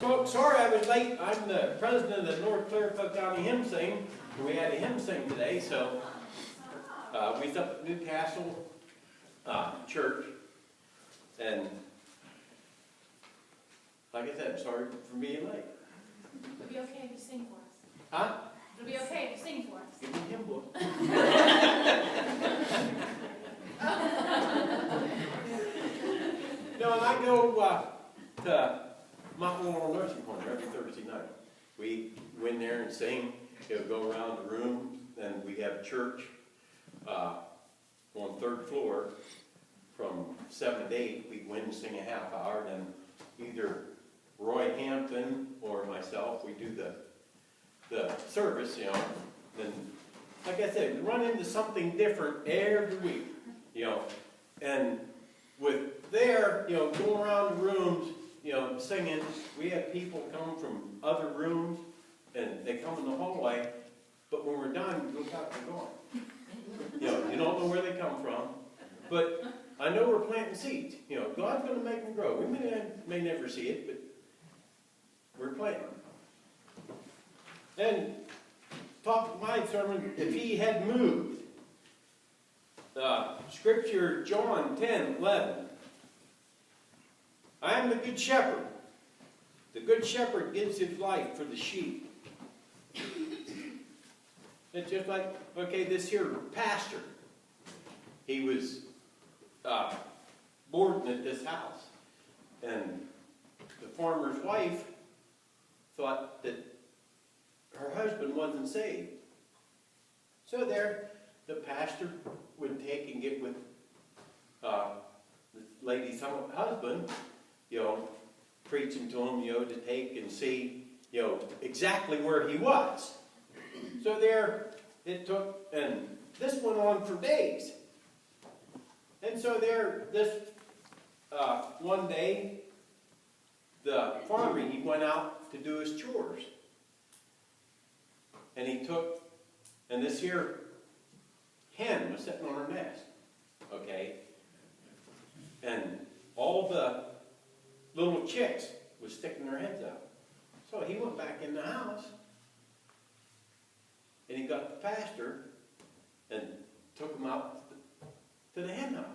Folks, sorry I was late. I'm the president of the North Clearfield County Hymn Sing. We had a hymn sing today, so we was up at Newcastle Church, and like I said, sorry for being late. It'll be okay if you sing for us. Huh? It'll be okay if you sing for us. Give me a hymn book. No, and I go to Mount Laurel Nursing Home every Thursday night. We go in there and sing. Go around the room, and we have church on the 3rd floor from 7 to 8. We go in and sing a half hour, and then either Roy Hampton or myself, we do the service, you know. And like I said, we run into something different every week, you know. And with there, you know, going around the rooms, you know, singing, we have people come from other rooms, and they come in the hallway, but when we're done, we look out, they're gone. You know, you don't know where they come from, but I know we're planting seeds. You know, God's going to make them grow. We may never see it, but we're planting. And talk my sermon, if he had moved. Scripture, John 10:11. I am the good shepherd. The good shepherd gives his life for the sheep. It's just like, okay, this here pastor, he was boarding at this house, and the farmer's wife thought that her husband wasn't saved. So there, the pastor would take and get with the lady's husband, you know, preaching to him, you know, to take and see, you know, exactly where he was. So there, it took, and this went on for days. And so there, this one day, the farmer, he went out to do his chores. And he took, and this here hen was sitting on her nest, okay? And all the little chicks was sticking their heads out. So he went back in the house, and he got the pastor and took him out to the hen house.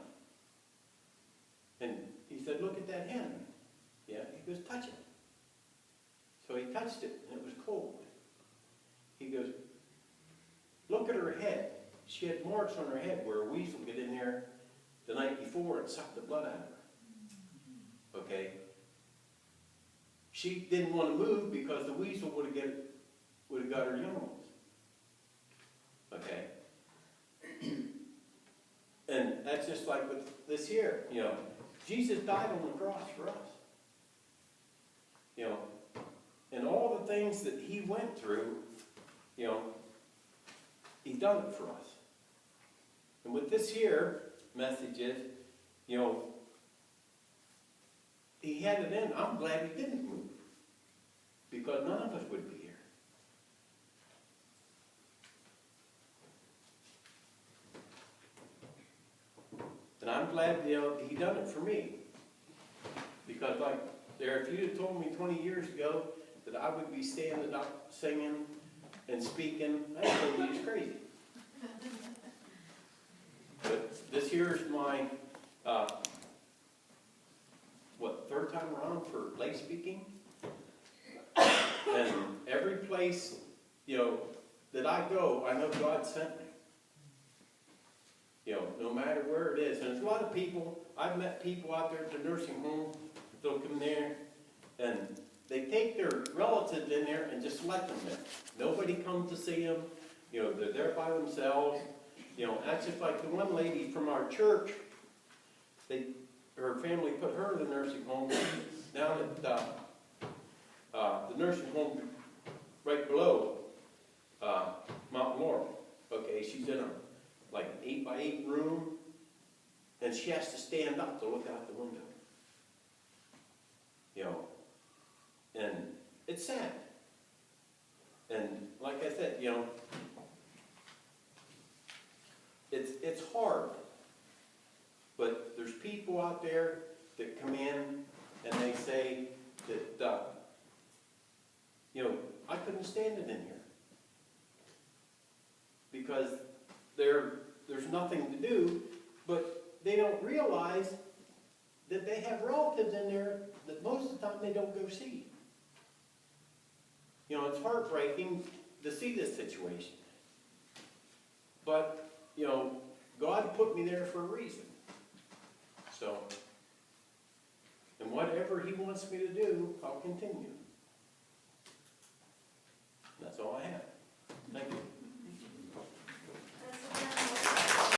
And he said, look at that hen. Yeah, he goes, touch it. So he touched it, and it was cold. He goes, look at her head. She had marks on her head where a weasel get in there the night before and suck the blood out of her. Okay? She didn't want to move because the weasel would have got her young ones. Okay? And that's just like with this here, you know. Jesus died on the cross for us. You know, and all the things that he went through, you know, he's done it for us. And with this here message is, you know, he had it in. I'm glad he didn't move, because none of us would be here. And I'm glad, you know, he done it for me. Because like there, if you'd have told me 20 years ago that I would be standing up singing and speaking, I'd have told you he's crazy. But this here's my, third time around for lay speaking. And every place, you know, that I go, I know God sent me. You know, no matter where it is. And there's a lot of people, I've met people out there at the nursing home, they'll come there, and they take their relatives in there and just let them there. Nobody comes to see them. You know, they're there by themselves. You know, that's just like the one lady from our church, her family put her in the nursing home down at the nursing home right below Mount Laurel. Okay, she's in a like an 8x8 room, and she has to stand up to look out the window. You know, and it's sad. And like I said, you know, it's hard. But there's people out there that come in and they say that couldn't stand it in here. Because there's nothing to do, but they don't realize that they have relatives in there that most of the time they don't go see. You know, it's heartbreaking to see this situation. But, you know, God put me there for a reason. So, and whatever He wants me to do, I'll continue. That's all I have. Thank you.